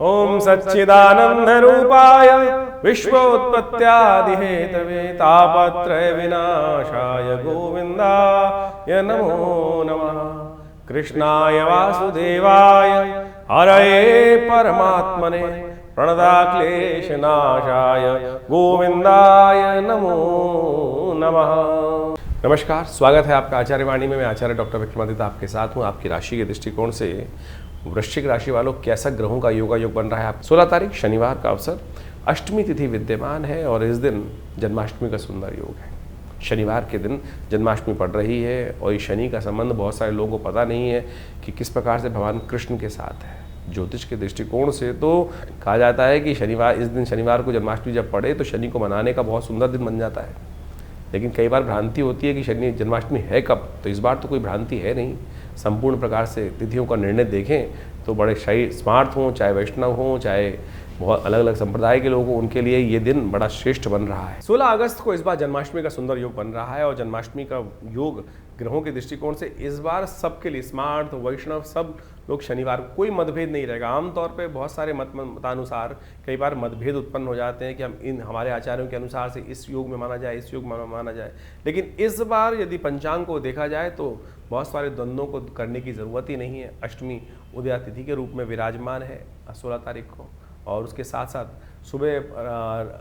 ओम सच्चिदानंद रूपाय विश्वोत्पत्त्यादिहेतवे तापत्रय विनाशाय गोविंदाय नमो नमः। कृष्णाय वासुदेवाय हरये परमात्मने प्रणताक्लेशनाशाय गोविंदाय नमो नमः। नमस्कार, स्वागत है आपका आचार्य वाणी में। मैं आचार्य डॉक्टर विक्रमादित्य आपके साथ हूँ। आपकी राशि के दृष्टिकोण से वृश्चिक राशि वालों कैसा ग्रहों का योग बन रहा है। 16 तारीख शनिवार का अवसर, अष्टमी तिथि विद्यमान है और इस दिन जन्माष्टमी का सुंदर योग है। शनिवार के दिन जन्माष्टमी पड़ रही है और ये शनि का संबंध बहुत सारे लोगों को पता नहीं है कि किस प्रकार से भगवान कृष्ण के साथ है। ज्योतिष के दृष्टिकोण से तो कहा जाता है कि शनिवार को जन्माष्टमी जब पड़े तो शनि को मनाने का बहुत सुंदर दिन बन जाता है। लेकिन कई बार भ्रांति होती है कि शनि जन्माष्टमी है कब, तो इस बार तो कोई भ्रांति है नहीं। संपूर्ण प्रकार से तिथियों का निर्णय देखें तो बड़े शाही स्मार्ट हों, चाहे वैष्णव हों, चाहे बहुत अलग अलग संप्रदाय के लोग हों, उनके लिए ये दिन बड़ा श्रेष्ठ बन रहा है। 16 अगस्त को इस बार जन्माष्टमी का सुंदर योग बन रहा है और जन्माष्टमी का योग ग्रहों के दृष्टिकोण से इस बार सबके लिए स्मार्ट वैष्णव सब लोग शनिवार को कोई मतभेद नहीं रहेगा। आमतौर पे बहुत सारे मतानुसार कई बार मतभेद उत्पन्न हो जाते हैं कि हम हमारे आचार्यों के अनुसार से इस योग में माना जाए, इस योग में माना जाए। लेकिन इस बार यदि पंचांग को देखा जाए तो बहुत सारे द्वंद्वों को करने की ज़रूरत ही नहीं है। अष्टमी उदया तिथि के रूप में विराजमान है 16 तारीख को, और उसके साथ साथ सुबह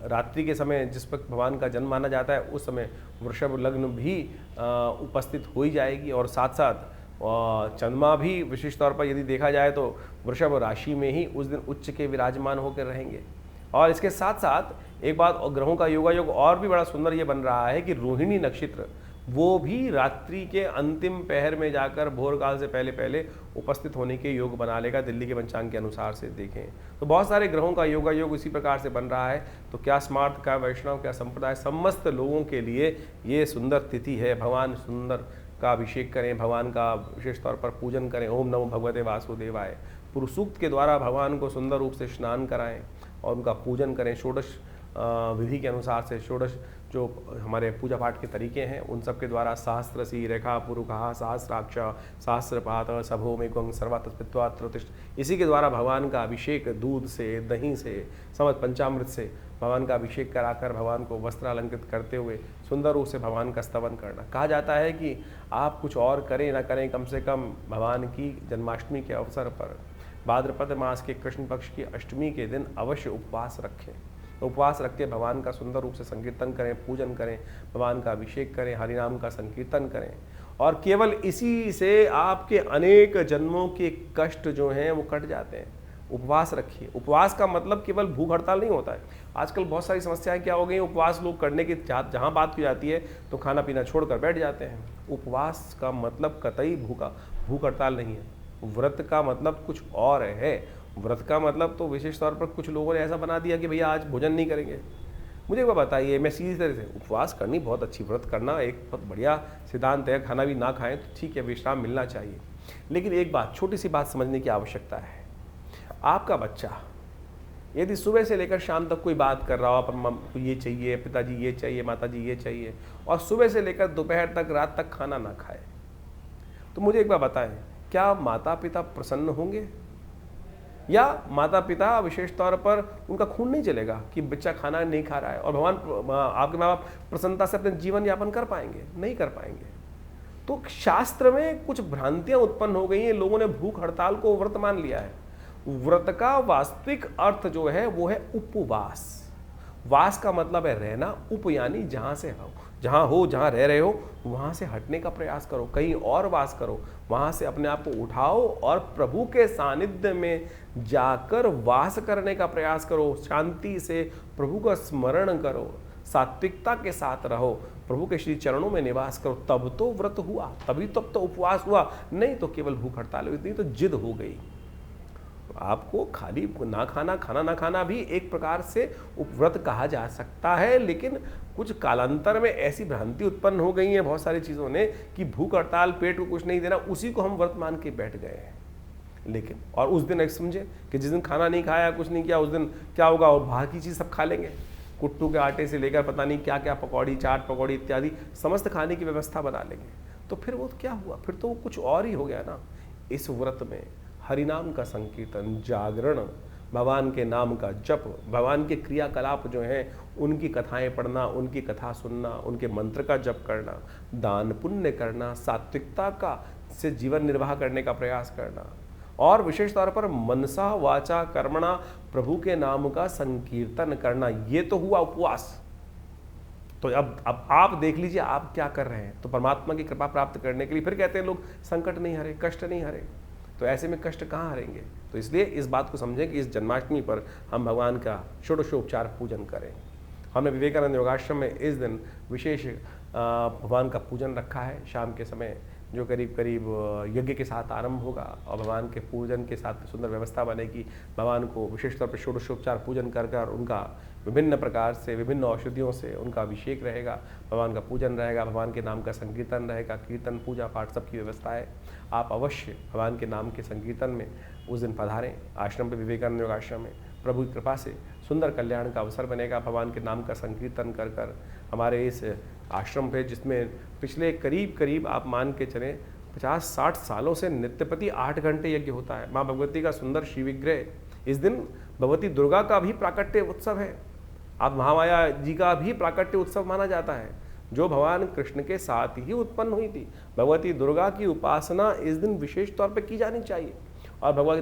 रात्रि के समय जिस वक्त भगवान का जन्म माना जाता है उस समय वृषभ लग्न भी उपस्थित हो ही जाएगी। और साथ साथ चंद्रमा भी विशेष तौर पर यदि देखा जाए तो वृषभ राशि में ही उस दिन उच्च के विराजमान होकर रहेंगे। और इसके साथ साथ एक बात ग्रहों का योग और भी बड़ा सुंदर ये बन रहा है कि रोहिणी नक्षत्र वो भी रात्रि के अंतिम पहर में जाकर भोर काल से पहले उपस्थित होने के योग बना लेगा। दिल्ली के पंचांग के अनुसार से देखें तो बहुत सारे ग्रहों का योग इसी प्रकार से बन रहा है। तो क्या स्मार्थ, क्या वैष्णव, क्या संप्रदाय, समस्त लोगों के लिए ये सुंदर तिथि है। भगवान सुंदर का अभिषेक करें, भगवान का विशेष तौर पर पूजन करें। ओम नमो भगवते वासुदेवाय पुरुष सूक्त के द्वारा भगवान को सुंदर रूप से स्नान कराएं और उनका पूजन करें। षोडश विधि के अनुसार से षोडश जो हमारे पूजा पाठ के तरीके हैं उन सब के द्वारा सहस्रसी रेखा पुरुखा सहस्राक्ष सहस्रपात सभो में गंग सर्वात्पित्वात्रोतिष्ठ, इसी के द्वारा भगवान का अभिषेक दूध से, दही से, समस्त पंचामृत से भगवान का अभिषेक कराकर भगवान को वस्त्र अलंकृत करते हुए सुंदर रूप से भगवान का स्तवन करना। कहा जाता है कि आप कुछ और करें ना करें, कम से कम भगवान की जन्माष्टमी के अवसर पर भाद्रपद मास के कृष्ण पक्ष की अष्टमी के दिन अवश्य उपवास रखें। उपवास रख के भगवान का सुंदर रूप से संकीर्तन करें, पूजन करें, भगवान का अभिषेक करें, हरिनाम का संकीर्तन करें। और केवल इसी से आपके अनेक जन्मों के कष्ट जो हैं वो कट जाते हैं। उपवास रखिए। उपवास का मतलब केवल भूख हड़ताल नहीं होता है। आजकल बहुत सारी समस्याएं क्या हो गई, उपवास लोग करने की जहाँ बात की जाती है तो खाना पीना छोड़कर बैठ जाते हैं। उपवास का मतलब कतई भूख हड़ताल नहीं है। व्रत का मतलब कुछ और है। व्रत का मतलब तो विशेष तौर पर कुछ लोगों ने ऐसा बना दिया कि भैया आज भोजन नहीं करेंगे। मुझे वो बताइए, मैं सीधी तरह से उपवास करनी बहुत अच्छी, व्रत करना एक बहुत बढ़िया सिद्धांत है। खाना भी ना खाएं तो ठीक है, विश्राम मिलना चाहिए। लेकिन एक बात, छोटी सी बात समझने की आवश्यकता है। आपका बच्चा यदि सुबह से लेकर शाम तक कोई बात कर रहा हो, अपन ये चाहिए, पिताजी ये चाहिए, माताजी ये चाहिए, और सुबह से लेकर दोपहर तक, रात तक खाना ना खाए, तो मुझे एक बात बताएं, क्या माता पिता प्रसन्न होंगे? या माता पिता विशेष तौर पर उनका खून नहीं चलेगा कि बच्चा खाना नहीं खा रहा है, और भगवान आपके माँ बाप प्रसन्नता से अपने जीवन यापन कर पाएंगे? नहीं कर पाएंगे। तो शास्त्र में कुछ भ्रांतियां उत्पन्न हो गई हैं। लोगों ने भूख हड़ताल को व्रत मान लिया है। व्रत का वास्तविक अर्थ जो है वो है उपवास। वास का मतलब है रहना, उप यानी जहाँ जहाँ रह रहे हो वहाँ से हटने का प्रयास करो, कहीं और वास करो, वहाँ से अपने आप को उठाओ और प्रभु के सानिध्य में जाकर वास करने का प्रयास करो। शांति से प्रभु का स्मरण करो, सात्विकता के साथ रहो, प्रभु के श्री चरणों में निवास करो, तब तो व्रत हुआ, तभी तब तो उपवास हुआ। नहीं तो केवल भूख हड़ताल हुई, नहीं तो जिद हो गई। आपको खाली खाना ना खाना भी एक प्रकार से उपव्रत कहा जा सकता है। लेकिन कुछ कालांतर में ऐसी भ्रांति उत्पन्न हो गई है बहुत सारी चीज़ों ने कि भूख हड़ताल, पेट को कुछ नहीं देना, उसी को हम व्रत मान के बैठ गए हैं। लेकिन और उस दिन एक समझे कि जिस दिन खाना नहीं खाया, कुछ नहीं किया, उस दिन क्या होगा, और बाहर की चीज़ सब खा लेंगे। कुट्टू के आटे से लेकर पता नहीं क्या क्या, पकौड़ी, चाट पकौड़ी इत्यादि समस्त खाने की व्यवस्था बना लेंगे। तो फिर वो क्या हुआ, फिर तो वो कुछ और ही हो गया ना। इस व्रत में हरिनाम का संकीर्तन, जागरण, भगवान के नाम का जप, भगवान के क्रियाकलाप जो हैं उनकी कथाएं पढ़ना, उनकी कथा सुनना, उनके मंत्र का जप करना, दान पुण्य करना, सात्विकता का से जीवन निर्वाह करने का प्रयास करना, और विशेष तौर पर मनसा वाचा कर्मणा प्रभु के नाम का संकीर्तन करना, ये तो हुआ उपवास। तो अब आप देख लीजिए आप क्या कर रहे हैं। तो परमात्मा की कृपा प्राप्त करने के लिए फिर कहते हैं लोग संकट नहीं हरे, कष्ट नहीं हरे, तो ऐसे में कष्ट कहाँ हरेंगे। तो इसलिए इस बात को समझें कि इस जन्माष्टमी पर हम भगवान का षोडशोपचार पूजन करें। हमने विवेकानंद योगाश्रम में इस दिन विशेष भगवान का पूजन रखा है शाम के समय, जो करीब करीब यज्ञ के साथ आरंभ होगा और भगवान के पूजन के साथ सुंदर व्यवस्था बनेगी। भगवान को विशेष तौर पर षोडशोपचार पूजन कर कर उनका विभिन्न प्रकार से विभिन्न औषधियों से उनका अभिषेक रहेगा, भगवान का पूजन रहेगा, भगवान के नाम का संकीर्तन रहेगा, कीर्तन पूजा पाठ सबकी व्यवस्था है। आप अवश्य भगवान के नाम के संकीर्तन में उस दिन पधारें आश्रम पे, विवेकानंद योगाश्रम में। प्रभु की कृपा से सुंदर कल्याण का अवसर बनेगा। भगवान के नाम का संकीर्तन कर कर हमारे इस आश्रम पे, जिसमें पिछले करीब आप मान के चलें 50-60 सालों से नित्यप्रति 8 घंटे यज्ञ होता है। माँ भगवती का सुंदर शिव विग्रह, इस दिन भगवती दुर्गा का भी प्राकट्य उत्सव है, आप महामाया जी का भी प्राकट्य उत्सव माना जाता है, जो भगवान कृष्ण के साथ ही उत्पन्न हुई थी। भगवती दुर्गा की उपासना इस दिन विशेष तौर पर की जानी चाहिए, और भगवान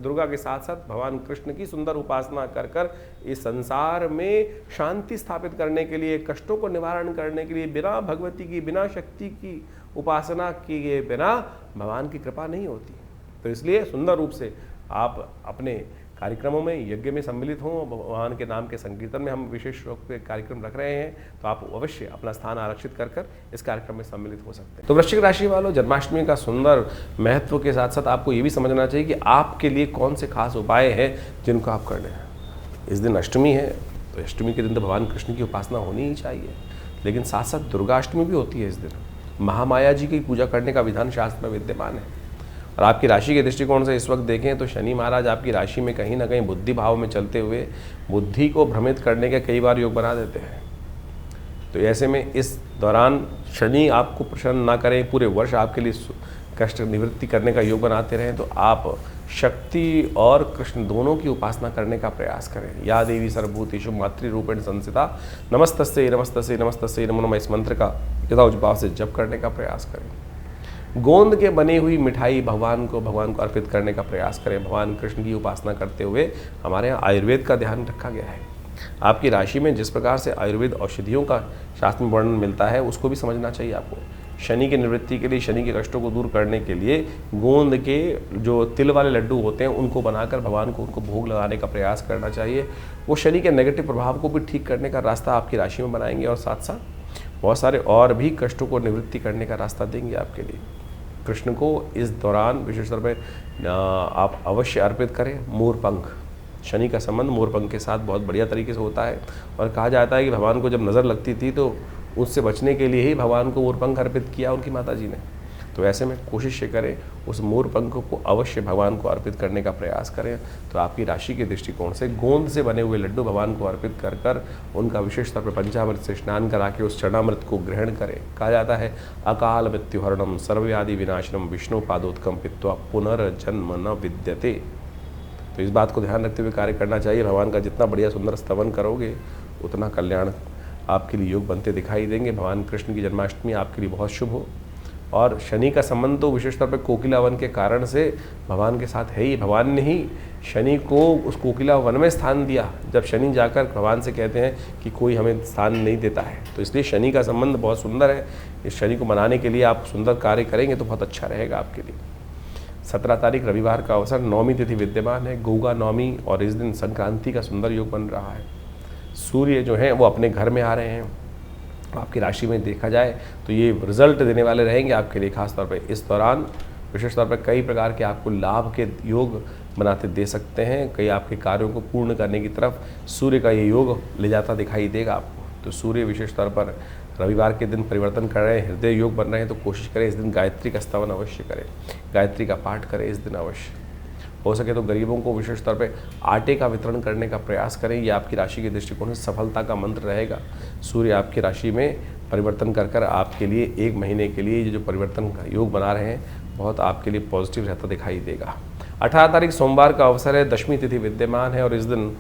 दुर्गा के साथ साथ भगवान कृष्ण की सुंदर उपासना कर कर इस संसार में शांति स्थापित करने के लिए, कष्टों को निवारण करने के लिए, बिना भगवती की, बिना शक्ति की उपासना किए बिना भगवान की कृपा नहीं होती। तो इसलिए सुंदर रूप से आप अपने कार्यक्रमों में, यज्ञ में सम्मिलित हों। भगवान के नाम के संकीर्तन में हम विशेष रूप से कार्यक्रम रख रहे हैं, तो आप अवश्य अपना स्थान आरक्षित कर कर इस कार्यक्रम में सम्मिलित हो सकते हैं। तो वृश्चिक राशि वालों, जन्माष्टमी का सुंदर महत्व के साथ साथ आपको ये भी समझना चाहिए कि आपके लिए कौन से खास उपाय हैं जिनको आप करने हैं। इस दिन अष्टमी है, तो अष्टमी के दिन तो भगवान कृष्ण की उपासना होनी ही चाहिए, लेकिन साथ साथ दुर्गाष्टमी भी होती है। इस दिन महामाया जी की पूजा करने का विधान शास्त्र में विद्यमान है। और आपकी राशि के दृष्टिकोण से इस वक्त देखें तो शनि महाराज आपकी राशि में कहीं ना कहीं बुद्धि भाव में चलते हुए बुद्धि को भ्रमित करने के कई बार योग बना देते हैं। तो ऐसे में इस दौरान शनि आपको प्रसन्न ना करें, पूरे वर्ष आपके लिए कष्ट निवृत्ति करने का योग बनाते रहें, तो आप शक्ति और कृष्ण दोनों की उपासना करने का प्रयास करें। या देवी सर्वभूतेषु मातृरूपेण संस्थिता नमस्तस्यै नमस्तस्यै नमस्तस्यै नमो नमः, इस मंत्र का यथाउच्च भाव से जप करने का प्रयास करें। गोंद के बनी हुई मिठाई भगवान को अर्पित करने का प्रयास करें। भगवान कृष्ण की उपासना करते हुए हमारे यहाँ आयुर्वेद का ध्यान रखा गया है। आपकी राशि में जिस प्रकार से आयुर्वेद औषधियों का शास्त्र में वर्णन मिलता है, उसको भी समझना चाहिए आपको। शनि की निवृत्ति के लिए, शनि के कष्टों को दूर करने के लिए गोंद के जो तिल वाले लड्डू होते हैं उनको बनाकर भगवान को उनको भोग लगाने का प्रयास करना चाहिए। वो शनि के नेगेटिव प्रभाव को भी ठीक करने का रास्ता आपकी राशि में बनाएंगे, और साथ साथ बहुत सारे और भी कष्टों को निवृत्ति करने का रास्ता देंगे आपके लिए। कृष्ण को इस दौरान विशेष तौर पर आप अवश्य अर्पित करें मोरपंख। शनि का संबंध मोरपंख के साथ बहुत बढ़िया तरीके से होता है, और कहा जाता है कि भगवान को जब नज़र लगती थी तो उससे बचने के लिए ही भगवान को मोरपंख अर्पित किया उनकी माता जी ने। तो ऐसे में कोशिश करें उस मोरपंख को अवश्य भगवान को अर्पित करने का प्रयास करें। तो आपकी राशि के दृष्टिकोण से गोंद से बने हुए लड्डू भगवान को अर्पित कर कर उनका विशेष तौर पर पंचामृत से स्नान करा के उस चरणामृत को ग्रहण करें। कहा जाता है अकाल मृत्युहरणम सर्वव्याधि विनाशनम विष्णु पादोत्कम पित्वा पुनर्जन्म न विद्यते। तो इस बात को ध्यान रखते हुए कार्य करना चाहिए। भगवान का जितना बढ़िया सुंदर स्तवन करोगे उतना कल्याण आपके लिए योग बनते दिखाई देंगे। भगवान कृष्ण की जन्माष्टमी आपके लिए बहुत शुभ हो। और शनि का संबंध तो विशेष तौर पर कोकिला वन के कारण से भगवान के साथ है ही। भगवान ने ही शनि को उस कोकिला वन में स्थान दिया, जब शनि जाकर भगवान से कहते हैं कि कोई हमें स्थान नहीं देता है। तो इसलिए शनि का संबंध बहुत सुंदर है। इस शनि को मनाने के लिए आप सुंदर कार्य करेंगे तो बहुत अच्छा रहेगा आपके लिए। 17 तारीख रविवार का अवसर, नौमी तिथि विद्यमान है, गोगा नौमी, और इस दिन संक्रांति का सुंदर योग बन रहा है। सूर्य जो हैं वो अपने घर में आ रहे हैं। आपकी राशि में देखा जाए तो ये रिजल्ट देने वाले रहेंगे आपके लिए। खास तौर पे इस दौरान विशेष तौर पर कई प्रकार के आपको लाभ के योग बनाते दे सकते हैं। कई आपके कार्यों को पूर्ण करने की तरफ सूर्य का ये योग ले जाता दिखाई देगा आपको। तो सूर्य विशेष तौर पर रविवार के दिन परिवर्तन कर रहे हैं, हृदय योग बन रहे हैं, तो कोशिश करें इस दिन गायत्री का स्तवन अवश्य करें, गायत्री का पाठ करें इस दिन अवश्य। हो सके तो गरीबों को विशेष तौर पे आटे का वितरण करने का प्रयास करें। ये आपकी राशि के दृष्टिकोण से सफलता का मंत्र रहेगा। सूर्य आपकी राशि में परिवर्तन कर कर आपके लिए 1 महीने के लिए ये जो परिवर्तन का योग बना रहे हैं बहुत आपके लिए पॉजिटिव रहता दिखाई देगा। 18 तारीख सोमवार का अवसर है, दशमी तिथि विद्यमान है और इस दिन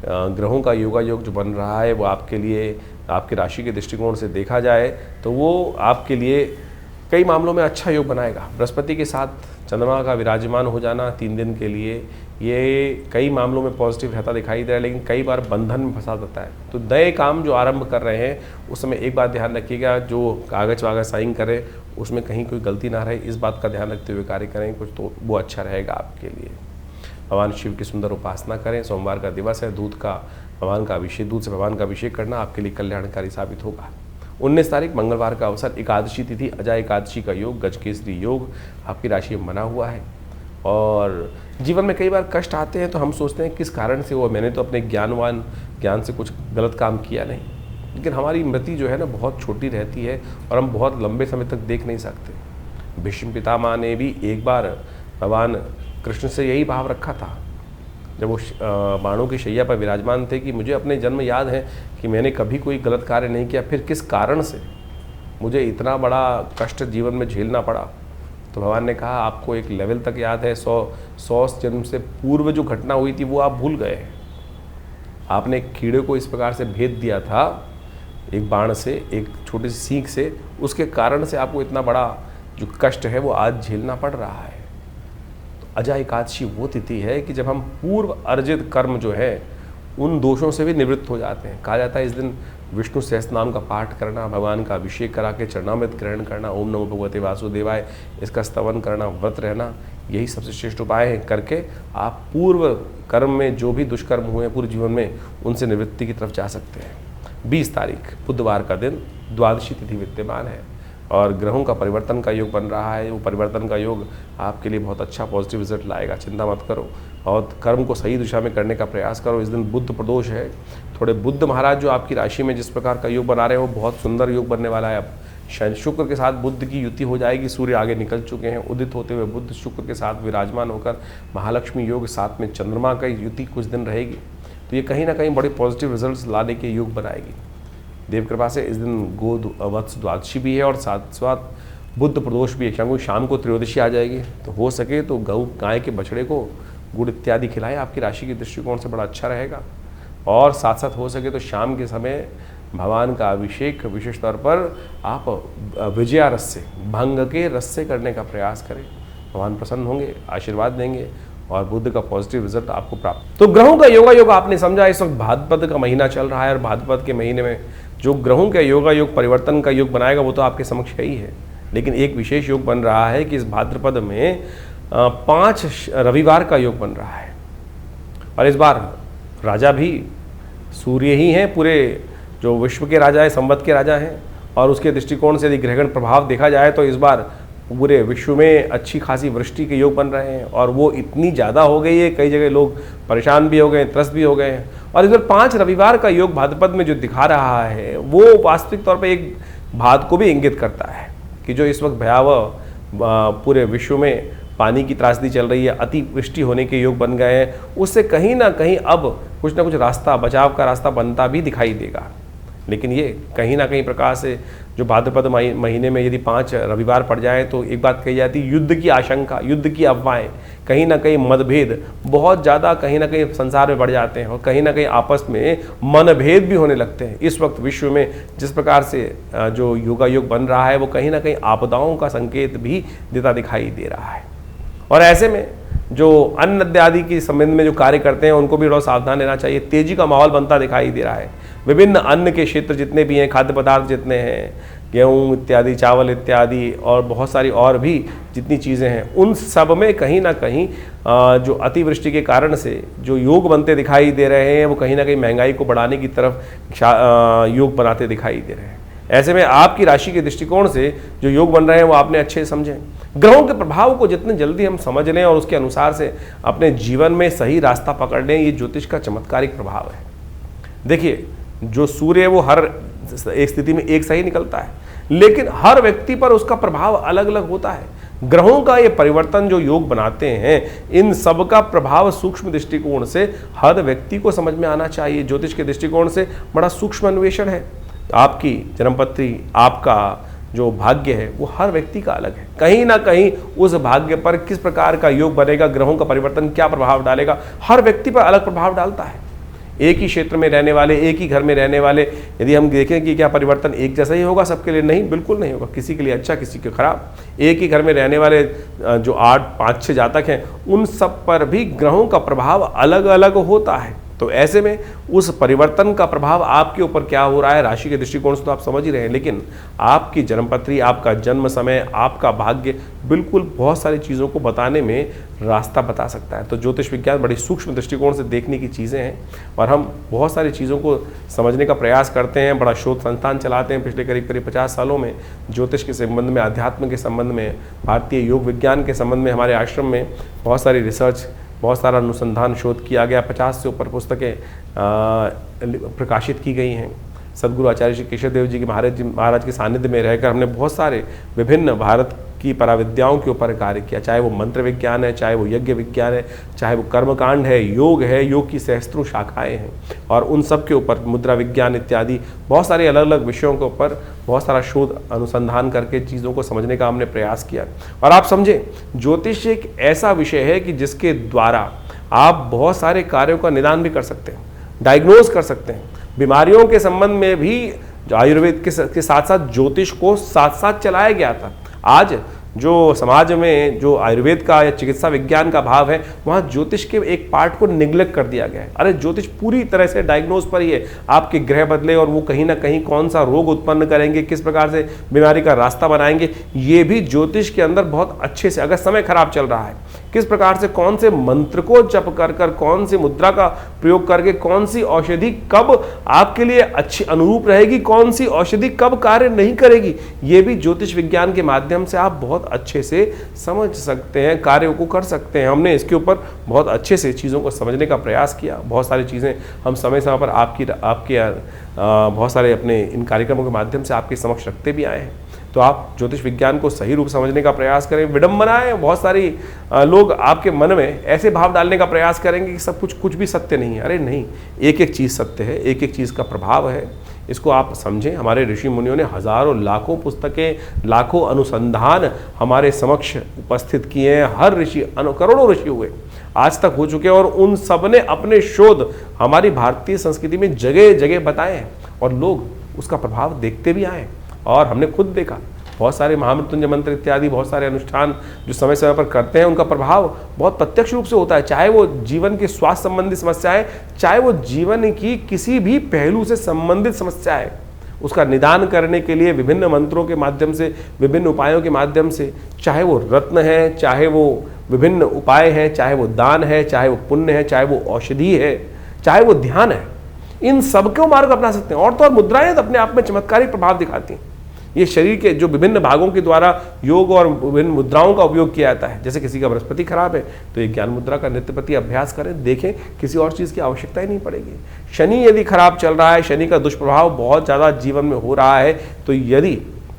ग्रहों का योगा योग जो बन रहा है वो आपके लिए, आपकी राशि के दृष्टिकोण से देखा जाए तो वो आपके लिए कई मामलों में अच्छा योग बनाएगा। बृहस्पति के साथ चंद्रमा का विराजमान हो जाना 3 दिन के लिए ये कई मामलों में पॉजिटिव रहता दिखाई दे रहा है, लेकिन कई बार बंधन में फंसा देता है। तो नए काम जो आरंभ कर रहे हैं उस समय एक बात ध्यान रखिएगा, जो कागज़ वागज साइन करें उसमें कहीं कोई गलती ना रहे, इस बात का ध्यान रखते हुए कार्य करें कुछ, तो वो अच्छा रहेगा आपके लिए। भगवान शिव की सुंदर उपासना करें, सोमवार का दिवस है, दूध से भगवान का अभिषेक करना आपके लिए कल्याणकारी साबित होगा। 19 तारीख मंगलवार का अवसर, एकादशी तिथि, अजय एकादशी का योग, गजकेसरी योग आपकी राशि में बना हुआ है। और जीवन में कई बार कष्ट आते हैं तो हम सोचते हैं किस कारण से, वो मैंने तो अपने ज्ञान से कुछ गलत काम किया नहीं, लेकिन हमारी मति जो है ना बहुत छोटी रहती है और हम बहुत लंबे समय तक देख नहीं सकते। भीष्म पितामह ने भी एक बार भगवान कृष्ण से यही भाव रखा था जब वो बाणों की शैया पर विराजमान थे कि मुझे अपने जन्म याद है कि मैंने कभी कोई गलत कार्य नहीं किया, फिर किस कारण से मुझे इतना बड़ा कष्ट जीवन में झेलना पड़ा। तो भगवान ने कहा आपको एक लेवल तक याद है, 100 जन्म से पूर्व जो घटना हुई थी वो आप भूल गए हैं। आपने एक कीड़े को इस प्रकार से भेद दिया था एक बाण से, एक छोटी सी सीख से, उसके कारण से आपको इतना बड़ा जो कष्ट है वो आज झेलना पड़ रहा है। तो अजय एकादशी वो तिथि है कि जब हम पूर्व अर्जित कर्म जो है उन दोषों से भी निवृत्त हो जाते हैं। कहा जाता है इस दिन विष्णु सहस्त्रनाम का पाठ करना, भगवान का अभिषेक करा के चरणामृत ग्रहण करना, ओम नमो भगवते वासुदेवाय इसका स्तवन करना, व्रत रहना, यही सबसे श्रेष्ठ उपाय है। करके आप पूर्व कर्म में जो भी दुष्कर्म हुए हैं पूरे जीवन में उनसे निवृत्ति की तरफ जा सकते हैं। 20 तारीख बुधवार का दिन, द्वादशी तिथि विद्यमान है और ग्रहों का परिवर्तन का योग बन रहा है। वो परिवर्तन का योग आपके लिए बहुत अच्छा पॉजिटिव रिजल्ट लाएगा, चिंता मत करो और कर्म को सही दिशा में करने का प्रयास करो। इस दिन बुध प्रदोष है, थोड़े बुध महाराज जो आपकी राशि में जिस प्रकार का योग बना रहे हैं वो बहुत सुंदर योग बनने वाला है। अब शनि शुक्र के साथ बुध की युति हो जाएगी, सूर्य आगे निकल चुके हैं, उदित होते हुए बुध शुक्र के साथ विराजमान होकर महालक्ष्मी योग, साथ में चंद्रमा का युति कुछ दिन रहेगी, तो ये कहीं ना कहीं बड़े पॉजिटिव रिजल्ट्स लाने के योग बनाएगी देव कृपा से। इस दिन गोवत्स द्वादशी भी है और साथ साथ बुध प्रदोष भी है, क्योंकि शाम को त्रयोदशी आ जाएगी, तो हो सके तो गाय के बछड़े को गुड़ इत्यादि खिलाएं, आपकी राशि के दृष्टिकोण से बड़ा अच्छा रहेगा। और साथ साथ हो सके तो शाम के समय भगवान का अभिषेक विशेष तौर पर आप विजया रस से, भंग के रस से करने का प्रयास करें, भगवान प्रसन्न होंगे, आशीर्वाद देंगे और बुद्ध का पॉजिटिव रिजल्ट आपको प्राप्त। तो ग्रहों का योगा योग आपने समझा, इस वक्त भाद्रपद का महीना चल रहा है और भाद्रपद के महीने में जो ग्रहों का योगा योग परिवर्तन का योग बनाएगा वो तो आपके समक्ष है ही है, लेकिन एक विशेष योग बन रहा है कि इस भाद्रपद में 5 रविवार का योग बन रहा है और इस बार राजा भी सूर्य ही हैं, पूरे जो विश्व के राजा है, संवत के राजा हैं, और उसके दृष्टिकोण से यदि ग्रहण प्रभाव देखा जाए तो इस बार पूरे विश्व में अच्छी खासी वृष्टि के योग बन रहे हैं और वो इतनी ज़्यादा हो गई है, कई जगह लोग परेशान भी हो गए, त्रस्त भी हो गए हैं। और इस बार 5 रविवार का योग भाद्रपद में जो दिखा रहा है वो वास्तविक तौर पर एक बात को भी इंगित करता है कि जो इस वक्त भयावह पूरे विश्व में पानी की त्रासदी चल रही है, अतिवृष्टि होने के योग बन गए हैं, उससे कहीं ना कहीं अब कुछ ना कुछ रास्ता, बचाव का रास्ता बनता भी दिखाई देगा। लेकिन ये कहीं ना कहीं प्रकार से जो भाद्रपद महीने में यदि 5 रविवार पड़ जाए तो एक बात कही जाती है, युद्ध की आशंका, युद्ध की अफवाहें, कहीं ना कहीं मतभेद बहुत ज़्यादा कहीं ना कहीं संसार में बढ़ जाते हैं और कहीं ना कहीं आपस में मनभेद भी होने लगते हैं। इस वक्त विश्व में जिस प्रकार से जो योगा योग बन रहा है वो कहीं ना कहीं आपदाओं का संकेत भी देता दिखाई दे रहा है। और ऐसे में जो अन्न इत्यादि के संबंध में जो कार्य करते हैं उनको भी थोड़ा सावधान रहना चाहिए। तेजी का माहौल बनता दिखाई दे रहा है। विभिन्न अन्न के क्षेत्र जितने भी हैं, खाद्य पदार्थ जितने हैं, गेहूँ इत्यादि, चावल इत्यादि और बहुत सारी और भी जितनी चीज़ें हैं, उन सब में कहीं ना कहीं जो अतिवृष्टि के कारण से जो योग बनते दिखाई दे रहे हैं वो कहीं ना कहीं महंगाई को बढ़ाने की तरफ योग बनाते दिखाई दे रहे हैं। ऐसे में आपकी राशि के दृष्टिकोण से जो योग बन रहे हैं वो आपने अच्छे समझें। ग्रहों के प्रभाव को जितने जल्दी हम समझ लें और उसके अनुसार से अपने जीवन में सही रास्ता पकड़ लें, ये ज्योतिष का चमत्कारिक प्रभाव है। देखिए, जो सूर्य है वो हर एक स्थिति में एक सही निकलता है, लेकिन हर व्यक्ति पर उसका प्रभाव अलग अलग होता है। ग्रहों का ये परिवर्तन जो योग बनाते हैं, इन सब का प्रभाव सूक्ष्म दृष्टिकोण से हर व्यक्ति को समझ में आना चाहिए। ज्योतिष के दृष्टिकोण से बड़ा सूक्ष्म अन्वेषण है। तो आपकी जन्मपत्री, आपका जो भाग्य है वो हर व्यक्ति का अलग है। कहीं ना कहीं उस भाग्य पर किस प्रकार का योग बनेगा, ग्रहों का परिवर्तन क्या प्रभाव डालेगा, हर व्यक्ति पर अलग प्रभाव डालता है। एक ही क्षेत्र में रहने वाले, एक ही घर में रहने वाले, यदि हम देखें कि क्या परिवर्तन एक जैसा ही होगा सबके लिए? नहीं, बिल्कुल नहीं होगा। किसी के लिए अच्छा, किसी के खराब। एक ही घर में रहने वाले जो 8, 5, 6 जातक हैं, उन सब पर भी ग्रहों का प्रभाव अलग अलग होता है। तो ऐसे में उस परिवर्तन का प्रभाव आपके ऊपर क्या हो रहा है, राशि के दृष्टिकोण से तो आप समझ ही रहे हैं, लेकिन आपकी जन्मपत्री, आपका जन्म समय, आपका भाग्य बिल्कुल बहुत सारी चीज़ों को बताने में रास्ता बता सकता है। तो ज्योतिष विज्ञान बड़ी सूक्ष्म दृष्टिकोण से देखने की चीज़ें हैं और हम बहुत सारी चीज़ों को समझने का प्रयास करते हैं। बड़ा शोध संस्थान चलाते हैं पिछले करीब 50 सालों में। ज्योतिष के संबंध में, अध्यात्म के संबंध में, भारतीय योग विज्ञान के संबंध में हमारे आश्रम में बहुत सारी रिसर्च, बहुत सारा अनुसंधान, शोध किया गया। 50 से ऊपर पुस्तकें प्रकाशित की गई हैं। सदगुरु आचार्य श्री केशव देव जी के महाराज के सानिध्य में रहकर हमने बहुत सारे विभिन्न भारत की पराविद्याओं के ऊपर कार्य किया, चाहे वो मंत्र विज्ञान है, चाहे वो यज्ञ विज्ञान है, चाहे वो कर्मकांड है, योग की सहस्त्रों शाखाएं हैं, और उन सब के ऊपर मुद्रा विज्ञान इत्यादि बहुत सारे अलग अलग विषयों के ऊपर बहुत सारा शोध अनुसंधान करके चीज़ों को समझने का हमने प्रयास किया। और आप समझें, ज्योतिष एक ऐसा विषय है कि जिसके द्वारा आप बहुत सारे कार्यों का निदान भी कर सकते हैं, डायग्नोज कर सकते हैं। बीमारियों के संबंध में भी जो आयुर्वेद के साथ साथ ज्योतिष को साथ साथ चलाया गया था। आज जो समाज में जो आयुर्वेद का या चिकित्सा विज्ञान का भाव है, वहाँ ज्योतिष के एक पार्ट को निग्लेक्ट कर दिया गया है। अरे ज्योतिष पूरी तरह से डायग्नोज पर ही है, आपके ग्रह बदले और वो कहीं ना कहीं कौन सा रोग उत्पन्न करेंगे, किस प्रकार से बीमारी का रास्ता बनाएंगे, ये भी ज्योतिष के अंदर बहुत अच्छे से, अगर समय खराब चल रहा है, किस प्रकार से कौन से मंत्र को जप कर कर, कौन सी मुद्रा का प्रयोग करके, कौन सी औषधि कब आपके लिए अच्छी अनुरूप रहेगी, कौन सी औषधि कब कार्य नहीं करेगी, ये भी ज्योतिष विज्ञान के माध्यम से आप बहुत अच्छे से समझ सकते हैं, कार्यों को कर सकते हैं। हमने इसके ऊपर बहुत अच्छे से चीज़ों को समझने का प्रयास किया। बहुत सारी चीज़ें हम समय समय पर आपके बहुत सारे अपने इन कार्यक्रमों के माध्यम से आपके समक्ष रखते भी आए हैं। तो आप ज्योतिष विज्ञान को सही रूप समझने का प्रयास करें। विडंबनाएं, बहुत सारी लोग आपके मन में ऐसे भाव डालने का प्रयास करेंगे कि सब कुछ भी सत्य नहीं है। अरे नहीं, एक एक चीज़ सत्य है, एक एक चीज़ का प्रभाव है। इसको आप समझें। हमारे ऋषि मुनियों ने हजारों लाखों पुस्तकें, लाखों अनुसंधान हमारे समक्ष उपस्थित किए हैं। हर ऋषि, करोड़ों ऋषि हुए आज तक हो चुके हैं, और उन सब ने अपने शोध हमारी भारतीय संस्कृति में जगह जगह बताए हैं, और लोग उसका प्रभाव देखते भी आए। और हमने खुद देखा, बहुत सारे महामृत्युंजय मंत्र इत्यादि, बहुत सारे अनुष्ठान जो समय समय पर करते हैं, उनका प्रभाव बहुत प्रत्यक्ष रूप से होता है। चाहे वो जीवन के स्वास्थ्य संबंधी समस्या है, चाहे वो जीवन की किसी भी पहलू से संबंधित समस्या है, उसका निदान करने के लिए विभिन्न मंत्रों के माध्यम से, विभिन्न उपायों के माध्यम से, चाहे वो रत्न है, चाहे वो विभिन्न उपाय हैं, चाहे वो दान है, चाहे वो पुण्य है, चाहे वो औषधि है, चाहे वो ध्यान है, इन सबको मार्ग अपना सकते हैं। और तो और मुद्राएं तो अपने आप में चमत्कारी प्रभाव दिखाती हैं। ये शरीर के जो विभिन्न भागों के द्वारा योग और विभिन्न मुद्राओं का उपयोग किया जाता है। जैसे किसी का बृहस्पति खराब है तो ये ज्ञान मुद्रा का नित्यप्रति अभ्यास करें, देखें, किसी और चीज़ की आवश्यकता ही नहीं पड़ेगी। शनि यदि खराब चल रहा है, शनि का दुष्प्रभाव बहुत ज़्यादा जीवन में हो रहा है, तो यदि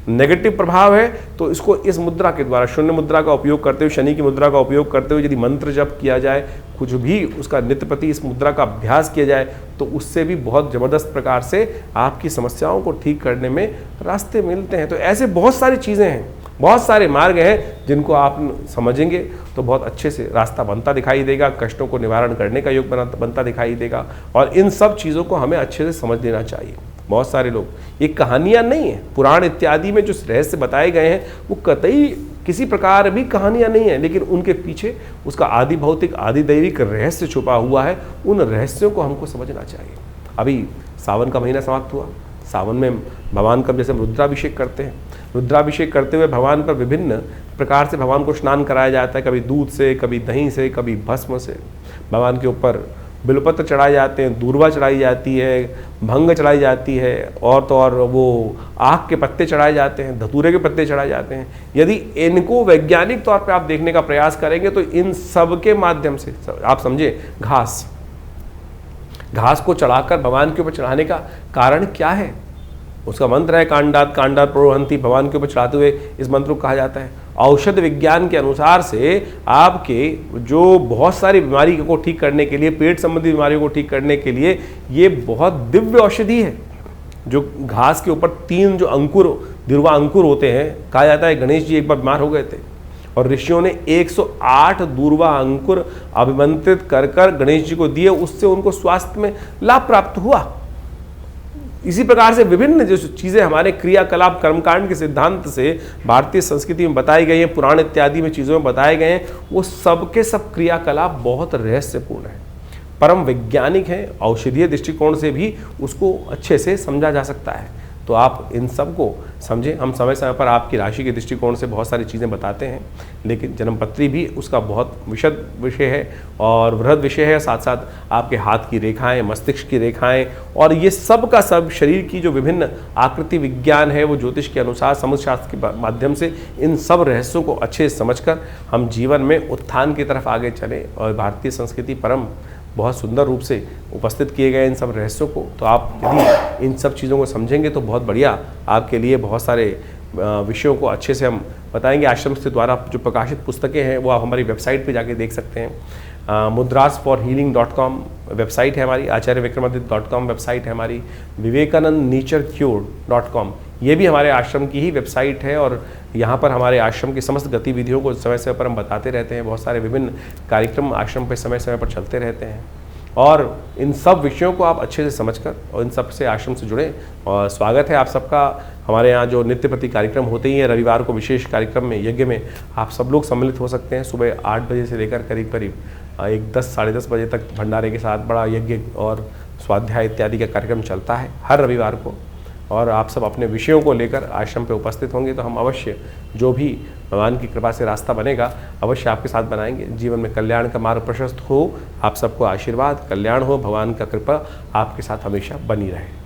नेगेटिव प्रभाव है तो इसको इस मुद्रा के द्वारा, शून्य मुद्रा का उपयोग करते हुए, शनि की मुद्रा का उपयोग करते हुए यदि मंत्र जप किया जाए, कुछ भी उसका नित्य प्रति इस मुद्रा का अभ्यास किया जाए, तो उससे भी बहुत ज़बरदस्त प्रकार से आपकी समस्याओं को ठीक करने में रास्ते मिलते हैं। तो ऐसे बहुत सारी चीज़ें हैं, बहुत सारे मार्ग हैं जिनको आप समझेंगे तो बहुत अच्छे से रास्ता बनता दिखाई देगा, कष्टों को निवारण करने का योग बनता दिखाई देगा। और इन सब चीज़ों को हमें अच्छे से समझ लेना चाहिए। बहुत सारे लोग, ये कहानियाँ नहीं है, पुराण इत्यादि में जो रहस्य बताए गए हैं वो कतई किसी प्रकार भी कहानियाँ नहीं है, लेकिन उनके पीछे उसका आदि भौतिक, आदि दैविक रहस्य छुपा हुआ है। उन रहस्यों को हमको समझना चाहिए। अभी सावन का महीना समाप्त हुआ, सावन में भगवान का जैसे हम रुद्राभिषेक करते हैं, रुद्राभिषेक करते हुए भगवान पर विभिन्न प्रकार से भगवान को स्नान कराया जाता है, कभी दूध से, कभी दही से, कभी भस्म से। भगवान के ऊपर बिलपत्र चढ़ाए जाते हैं, दूर्वा चढ़ाई जाती है, भंग चढ़ाई जाती है, और तो और वो आक के पत्ते चढ़ाए जाते हैं, धतूरे के पत्ते चढ़ाए जाते हैं। यदि इनको वैज्ञानिक तौर पे आप देखने का प्रयास करेंगे तो इन सब के माध्यम से आप समझे, घास को चढ़ाकर भगवान के ऊपर चढ़ाने का कारण क्या है? उसका मंत्र है कांडात कांडात प्रोहंती। भगवान के ऊपर चढ़ाते हुए इस मंत्र को कहा जाता है। औषध विज्ञान के अनुसार से आपके जो बहुत सारी बीमारी को ठीक करने के लिए, पेट संबंधी बीमारियों को ठीक करने के लिए ये बहुत दिव्य औषधि है। जो घास के ऊपर 3 जो अंकुर दूर्वा अंकुर होते हैं। कहा जाता है गणेश जी एक बार बीमार हो गए थे और ऋषियों ने 108 दूर्वा अंकुर अभिमंत्रित कर कर गणेश जी को दिए, उससे उनको स्वास्थ्य में लाभ प्राप्त हुआ। इसी प्रकार से विभिन्न जो चीज़ें हमारे क्रियाकलाप कर्मकांड के सिद्धांत से भारतीय संस्कृति में बताई गई हैं, पुराण इत्यादि में चीज़ों में बताए गए हैं, वो सब के सब क्रियाकलाप बहुत रहस्यपूर्ण हैं, परम वैज्ञानिक हैं। औषधीय दृष्टिकोण से भी उसको अच्छे से समझा जा सकता है। तो आप इन सब को समझें। हम समय समय पर आपकी राशि के दृष्टिकोण से बहुत सारी चीज़ें बताते हैं, लेकिन जन्मपत्री भी उसका बहुत विशद विषय है और वृहद विषय है। साथ साथ आपके हाथ की रेखाएं, मस्तिष्क की रेखाएं और ये सब का सब शरीर की जो विभिन्न आकृति विज्ञान है, वो ज्योतिष के अनुसार समुद्र शास्त्र के माध्यम से इन सब रहस्यों को अच्छे से समझकर हम जीवन में उत्थान की तरफ आगे चलें। और भारतीय संस्कृति परम बहुत सुंदर रूप से उपस्थित किए गए इन सब रहस्यों को, तो आप यदि इन सब चीज़ों को समझेंगे तो बहुत बढ़िया आपके लिए बहुत सारे विषयों को अच्छे से हम बताएंगे। आश्रम से द्वारा जो प्रकाशित पुस्तकें हैं वो आप हमारी वेबसाइट पे जाके देख सकते हैं। mudrasforhealing.com वेबसाइट है हमारी, acharyavikramaditya.com वेबसाइट है हमारी, vivekanandnaturecure.com ये भी हमारे आश्रम की ही वेबसाइट है और यहाँ पर हमारे आश्रम की समस्त गतिविधियों को समय समय पर हम बताते रहते हैं। बहुत सारे विभिन्न कार्यक्रम आश्रम पे समय समय पर चलते रहते हैं और इन सब विषयों को आप अच्छे से समझकर और इन सब से आश्रम से जुड़ें। और स्वागत है आप सबका हमारे यहाँ जो नित्य प्रति कार्यक्रम होते ही हैं। रविवार को विशेष कार्यक्रम में, यज्ञ में आप सब लोग सम्मिलित हो सकते हैं। सुबह 8 बजे से लेकर करीब करीब 10 साढ़े 10 बजे तक भंडारे के साथ बड़ा यज्ञ और स्वाध्याय इत्यादि का कार्यक्रम चलता है हर रविवार को। और आप सब अपने विषयों को लेकर आश्रम पे उपस्थित होंगे तो हम अवश्य जो भी भगवान की कृपा से रास्ता बनेगा अवश्य आपके साथ बनाएंगे। जीवन में कल्याण का मार्ग प्रशस्त हो, आप सबको आशीर्वाद, कल्याण हो, भगवान का कृपा आपके साथ हमेशा बनी रहे।